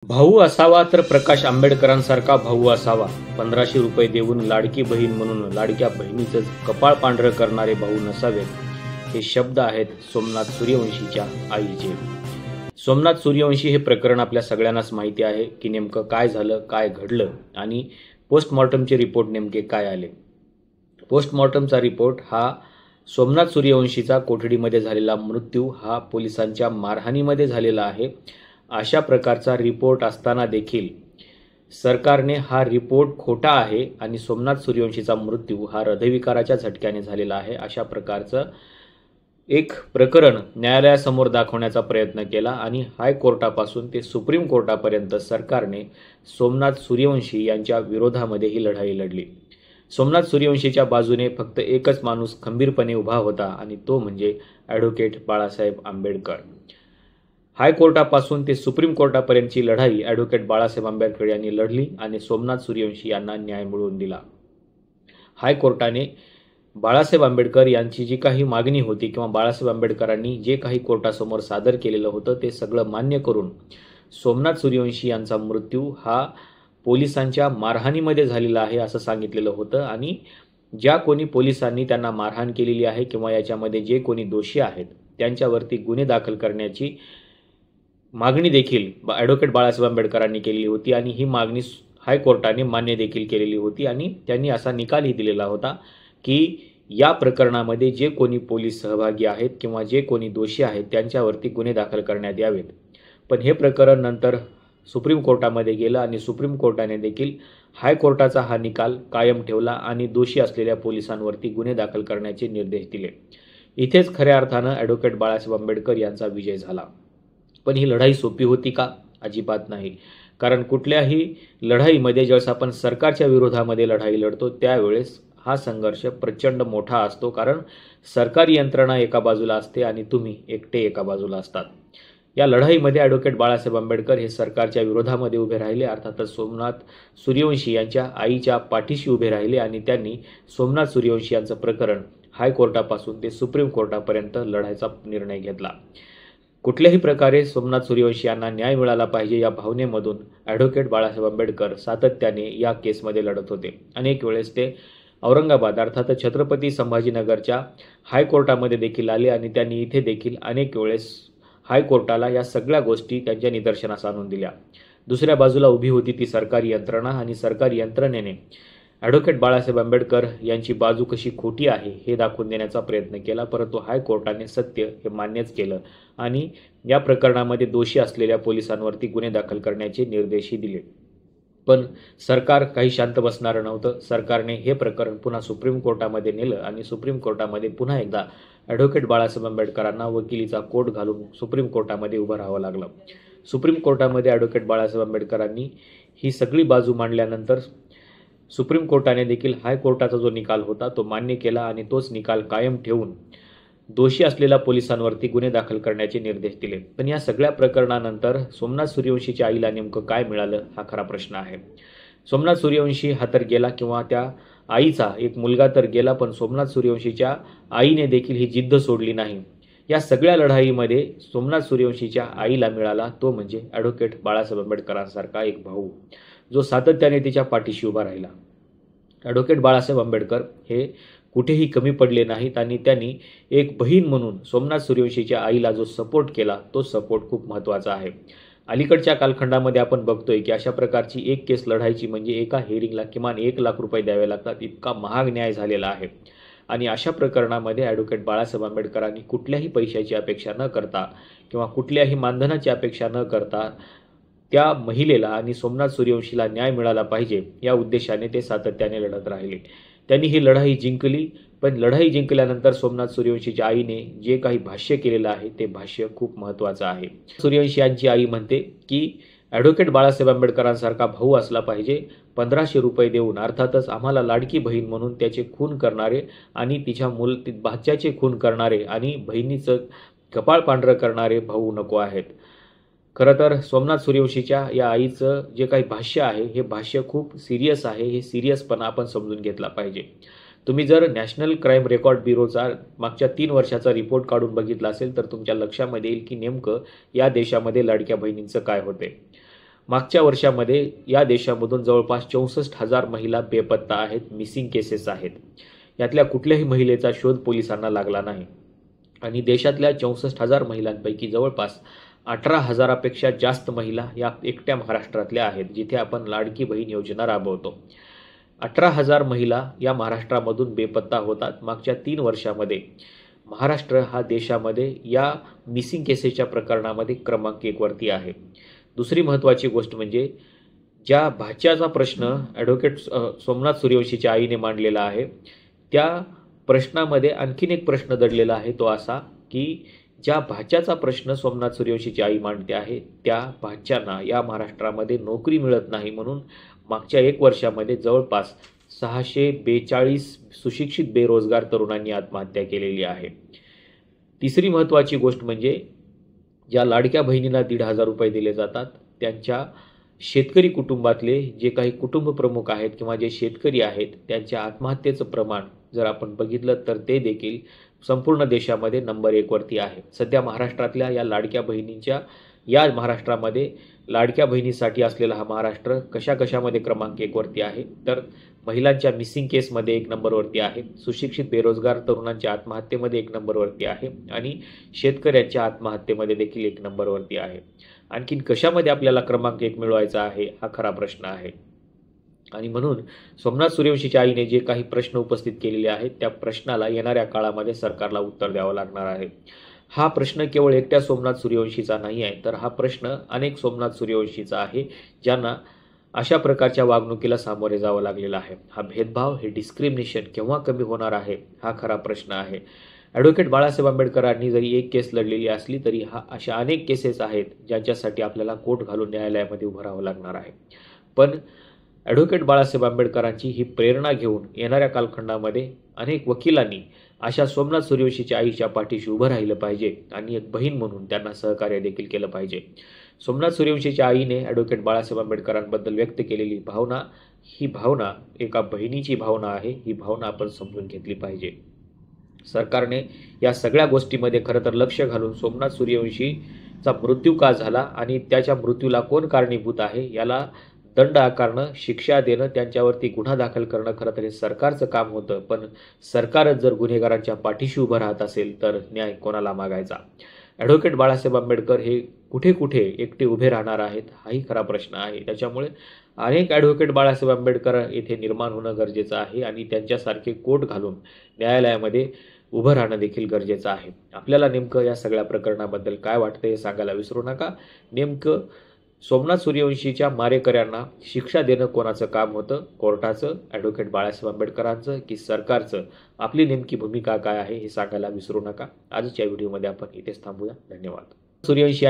भाऊ असावा तर प्रकाश आंबेडकरांसारखा भाऊ असावा. 1500 रुपये देऊन लाडकी बहीण म्हणून लाडक्या बहिणीचं कपाळ पांढरं करणारे भाऊ नसावेत. हे शब्द आहेत सोमनाथ सूर्यवंशीच्या आईचे. सोमनाथ सूर्यवंशी हे प्रकरण आपल्या सगळ्यांनाच माहिती आहे की नेमकं काय झालं, काय घडलं आणि पोस्टमॉर्टमचे रिपोर्ट नेमके काय आले. पोस्टमॉर्टमचा रिपोर्ट हा सोमनाथ सूर्यवंशीचा कोठडीमध्ये झालेला मृत्यू हा पोलिसांच्या मारहाणीमध्ये झालेला आहे अशा प्रकारचा रिपोर्ट असताना देखील सरकारने हा रिपोर्ट खोटा आहे आणि सोमनाथ सूर्यवंशीचा मृत्यू हा हृदयविकाराच्या झटक्याने झालेला आहे अशा प्रकारचं एक प्रकरण न्यायालयासमोर दाखवण्याचा प्रयत्न केला आणि हायकोर्टापासून ते सुप्रीम कोर्टापर्यंत सरकारने सोमनाथ सूर्यवंशी यांच्या विरोधामध्ये ही लढाई लढली. सोमनाथ सूर्यवंशीच्या बाजूने फक्त एकच माणूस खंबीरपणे उभा होता आणि तो म्हणजे ॲडव्होकेट बाळासाहेब आंबेडकर. हायकोर्टापासून ते सुप्रीम कोर्टापर्यंतची लढाई ॲडव्होकेट बाळासाहेब आंबेडकर यांनी लढली आणि सोमनाथ सूर्यवंशी यांना न्याय मिळवून दिला. हायकोर्टाने बाळासाहेब आंबेडकर यांची जी काही मागणी होती किंवा बाळासाहेब आंबेडकरांनी जे काही कोर्टासमोर सादर केलेलं होतं ते सगळं मान्य करून सोमनाथ सूर्यवंशी यांचा मृत्यू हा पोलिसांच्या मारहाणीमध्ये झालेला आहे असं सांगितलेलं होतं आणि ज्या कोणी पोलिसांनी त्यांना मारहाण केलेली आहे किंवा याच्यामध्ये जे कोणी दोषी आहेत त्यांच्यावरती गुन्हे दाखल करण्याची मागणी देखील ॲडव्होकेट बाळासाहेब आंबेडकरांनी केलेली होती आणि ही मागणी हायकोर्टाने मान्य देखील केलेली होती आणि त्यांनी असा निकालही दिलेला होता की या प्रकरणामध्ये जे कोणी पोलीस सहभागी आहेत किंवा जे कोणी दोषी आहेत त्यांच्यावरती गुन्हे दाखल करण्यात यावेत. पण हे प्रकरण नंतर सुप्रीम कोर्टामध्ये गेलं आणि सुप्रीम कोर्टाने देखील हायकोर्टाचा हा निकाल कायम ठेवला आणि दोषी असलेल्या पोलिसांवरती गुन्हे दाखल करण्याचे निर्देश दिले. इथेच खऱ्या अर्थानं ॲडव्होकेट बाळासाहेब आंबेडकर यांचा विजय झाला. पण ही लढाई सोपी होती का? अजिबात नाही. कारण कुठल्याही लढाईमध्ये ज्यावेळेस आपण सरकारच्या विरोधामध्ये लढाई लढतो त्यावेळेस हा संघर्ष प्रचंड मोठा असतो. कारण सरकारी यंत्रणा एका बाजूला असते आणि तुम्ही एकटे एका बाजूला असतात. या लढाईमध्ये ॲडव्होकेट बाळासाहेब आंबेडकर हे सरकारच्या विरोधामध्ये उभे राहिले. अर्थातच सोमनाथ सूर्यवंशी यांच्या आईच्या पाठीशी उभे राहिले आणि त्यांनी सोमनाथ सूर्यवंशी यांचं प्रकरण हायकोर्टापासून ते सुप्रीम कोर्टापर्यंत लढायचा निर्णय घेतला. कुठल्याही प्रकारे सोमनाथ सूर्यवंशी यांना न्याय मिळाला पाहिजे या भावनेमधून ॲडव्होकेट बाळासाहेब आंबेडकर सातत्याने या केसमध्ये लढत होते. अनेक वेळेस ते औरंगाबाद अर्थात छत्रपती संभाजीनगरच्या हायकोर्टामध्ये देखील आले आणि त्यांनी इथे देखील अनेक वेळेस हायकोर्टाला या सगळ्या गोष्टी त्यांच्या निदर्शनास आणून दिल्या. दुसऱ्या बाजूला उभी होती ती सरकारी यंत्रणा आणि सरकारी यंत्रणेने ॲडव्होकेट बाळासाहेब आंबेडकर यांची बाजू कशी खोटी आहे हे दाखवून देण्याचा प्रयत्न केला. परंतु हायकोर्टाने सत्य हे मान्यच केलं आणि या प्रकरणामध्ये दोषी असलेल्या पोलिसांवरती गुन्हे दाखल करण्याचे निर्देशही दिले. पण सरकार काही शांत बसणारं नव्हतं. सरकारने हे प्रकरण पुन्हा सुप्रीम कोर्टामध्ये नेलं आणि सुप्रीम कोर्टामध्ये पुन्हा एकदा ॲडव्होकेट बाळासाहेब आंबेडकरांना वकिलीचा कोट घालून सुप्रीम कोर्टामध्ये उभं राहावं लागलं. सुप्रीम कोर्टामध्ये ॲडव्होकेट बाळासाहेब आंबेडकरांनी ही सगळी बाजू मांडल्यानंतर सुप्रीम कोर्टाने देखील हायकोर्टाचा जो निकाल होता तो मान्य केला आणि तोच निकाल कायम ठेवून दोषी असलेल्या पोलिसांवरती गुन्हे दाखल करण्याचे निर्देश दिले. पण या सगळ्या प्रकरणानंतर सोमनाथ सूर्यवंशीच्या आईला नेमकं काय मिळालं हा खरा प्रश्न आहे. सोमनाथ सूर्यवंशी हा तर गेला किंवा त्या आईचा एक मुलगा तर गेला, पण सोमनाथ सूर्यवंशीच्या आईने देखील ही जिद्द सोडली नाही. या सगळ्या लढाईमध्ये सोमनाथ सूर्यवंशीच्या आईला मिळाला तो म्हणजे ॲडव्होकेट बाळासाहेब आंबेडकरांसारखा एक भाऊ जो सातत्याने तिच्या पाठीशी उभा राहिला. ॲडव्होकेट बाळासाहेब आंबेडकर हे कुठेही कमी पडले नाहीत आणि त्यांनी एक बहीण म्हणून सोमनाथ सूर्यवंशीच्या आईला जो सपोर्ट केला तो सपोर्ट खूप महत्त्वाचा आहे. अलीकडच्या कालखंडामध्ये आपण बघतोय की अशा प्रकारची एक केस लढायची म्हणजे एका हेअरिंगला किमान 1 लाख रुपये द्यावे लागतात. इतका महाग न्याय झालेला आहे आणि अशा प्रकरणामध्ये ॲडव्होकेट बाळासाहेब आंबेडकरांनी कुठल्याही पैशाची अपेक्षा न करता किंवा कुठल्याही मानधनाची अपेक्षा न करता त्या महिलेला आणि सोमनाथ सूर्यवंशीला न्याय मिळाला पाहिजे या उद्देशाने ते सातत्याने लढत राहिले. त्यांनी ही लढाई जिंकली. पण लढाई जिंकल्यानंतर सोमनाथ सूर्यवंशीच्या आईने जे काही भाष्य केलेलं आहे ते भाष्य खूप महत्त्वाचं आहे. सूर्यवंशी यांची आई म्हणते की ॲडव्होकेट बाळासाहेब आंबेडकरांसारखा भाऊ असला पाहिजे. 1500 रुपये देऊन अर्थातच आम्हाला लाडकी बहीण म्हणून त्याचे खून करणारे आणि तिच्या भाच्याचे खून करणारे आणि बहिणीचं कपाळ पांढरं करणारे भाऊ नको आहेत. खरं तर सोमनाथ सूर्यवंशीच्या या आईचं जे काही भाष्य आहे हे भाष्य खूप सिरियस आहे. हे सिरियसपणा आपण समजून घेतला पाहिजे. तुम्ही जर नॅशनल क्राईम रेकॉर्ड ब्युरोचा मागच्या 3 वर्षाचा रिपोर्ट काढून बघितला असेल तर तुमच्या लक्षामध्ये येईल की नेमकं या देशामध्ये लाडक्या बहिणींचं काय होते. मागच्या वर्षामध्ये या देशामधून जवळपास 64,000 महिला बेपत्ता आहेत, मिसिंग केसेस आहेत. यातल्या कुठल्याही महिलेचा शोध पोलिसांना लागला नाही आणि देशातल्या 64,000 महिलांपैकी जवळपास 18,000पेक्षा जास्त महिला या एकट्या महाराष्ट्रातल्या आहेत, जिथे आपण लाडकी बहीण योजना राबवतो. 18,000 महिला या महाराष्ट्रामधून बेपत्ता होतात. मागच्या 3 वर्षामध्ये महाराष्ट्र हा देशामध्ये या मिसिंग केसेसच्या प्रकरणामध्ये क्रमांक 1 वरती आहे. दुसरी महत्त्वाची गोष्ट म्हणजे ज्या भाच्याचा प्रश्न ॲडव्होकेट सोमनाथ सूर्यवंशीच्या आईने मांडलेला आहे, त्या प्रश्नामध्ये आणखीन एक प्रश्न दडलेला आहे, तो असा की ज्या भाच्याचा प्रश्न सोमनाथ सूर्यवंशीची आई मांडते आहे, त्या भाच्यांना या महाराष्ट्रामध्ये नोकरी मिळत नाही म्हणून मागच्या 1 वर्षामध्ये जवळपास 642 सुशिक्षित बेरोजगार तरुणांनी आत्महत्या केलेली आहे. तिसरी महत्त्वाची गोष्ट म्हणजे ज्या लाडक्या बहिणींना 1,500 रुपये दिले जातात, त्यांच्या शेतकरी कुटुंबातले जे काही कुटुंब प्रमुख आहेत किंवा जे शेतकरी आहेत, त्यांच्या आत्महत्येचं प्रमाण जर आपण बघितलं तर ते देखील संपूर्ण देशामध्ये नंबर 1 वरती आहे. सध्या महाराष्ट्रातल्या या लाडक्या बहिणींच्या या महाराष्ट्रामध्ये लाडक्या बहिणीसाठी असलेला हा महाराष्ट्र कशामध्ये क्रमांक 1 वरती आहे, तर महिलांच्या मिसिंग केसमध्ये 1 नंबरवरती आहे, सुशिक्षित बेरोजगार तरुणांच्या आत्महत्येमध्ये 1 नंबरवरती आहे आणि शेतकऱ्यांच्या आत्महत्येमध्ये देखील 1 नंबरवरती आहे. आणखीन कशामध्ये आपल्याला क्रमांक 1 मिळवायचा आहे, हा खरा प्रश्न आहे. आणि म्हणून सोमनाथ सूर्यवंशीच्या आईने जे काही प्रश्न उपस्थित केलेले आहेत, त्या प्रश्नाला येणाऱ्या काळामध्ये सरकारला उत्तर द्यावं लागणार आहे. हा प्रश्न केवळ एकट्या सोमनाथ सूर्यवंशीचा नाही आहे, तर हा प्रश्न अनेक सोमनाथ सूर्यवंशीचा आहे, ज्यांना अशा प्रकारच्या वागणुकीला सामोरे जावं लागलेलं आहे. हा भेदभाव, हे डिस्क्रिमिनेशन केव्हा कमी होणार आहे, हा खरा प्रश्न आहे. ॲडव्होकेट बाळासाहेब आंबेडकरांनी जरी एक केस लढलेली असली तरी अशा अनेक केसेस आहेत ज्यांच्यासाठी आपल्याला कोट घालून न्यायालयामध्ये उभं राहावं लागणार आहे. पण ॲडव्होकेट बाळासाहेब आंबेडकरांची ही प्रेरणा घेऊन येणाऱ्या कालखंडामध्ये अनेक वकिलांनी अशा सोमनाथ सूर्यवंशीच्या आईच्या पाठीशी उभं राहिलं पाहिजे आणि एक बहीण म्हणून त्यांना सहकार्य देखील केलं पाहिजे. सोमनाथ सूर्यवंशीच्या आईने ॲडव्होकेट बाळासाहेब आंबेडकरांबद्दल व्यक्त केलेली भावना, ही भावना एका बहिणीची भावना आहे. ही भावना आपण समजून घेतली पाहिजे. सरकारने या सगळ्या गोष्टीमध्ये खरं तर लक्ष घालून सोमनाथ सूर्यवंशीचा मृत्यू का झाला आणि त्याच्या मृत्यूला कोण कारणीभूत आहे, याला दंड आकारणं, शिक्षा देणं, त्यांच्यावरती गुन्हा दाखल करणं खरं तर हे सरकारचं काम होतं. पण सरकारच जर गुन्हेगारांच्या पाठीशी उभं राहत असेल तर न्याय कोणाला मागायचा? ॲडव्होकेट बाळासाहेब आंबेडकर हे कुठे एकटे उभे राहणार आहेत, हाही खरा प्रश्न आहे. त्याच्यामुळे अनेक ॲडव्होकेट बाळासाहेब आंबेडकर येथे निर्माण होणं गरजेचं आहे आणि त्यांच्यासारखे कोट घालून न्यायालयामध्ये उभं राहणं देखील गरजेचं आहे. आपल्याला नेमकं या सगळ्या प्रकरणाबद्दल काय वाटतं हे सांगायला विसरू नका. नेमकं सोमनाथ सूर्यवंशीच्या मारेकऱ्यांना शिक्षा देणं कोणाचं काम होतं, कोर्टाचं, ॲडव्होकेट बाळासाहेब आंबेडकरांचं की सरकारचं? आपली नेमकी भूमिका काय आहे हे सांगायला विसरू नका. आजच्या व्हिडिओमध्ये आपण इथेच थांबूया. धन्यवाद. सूर्यवंशी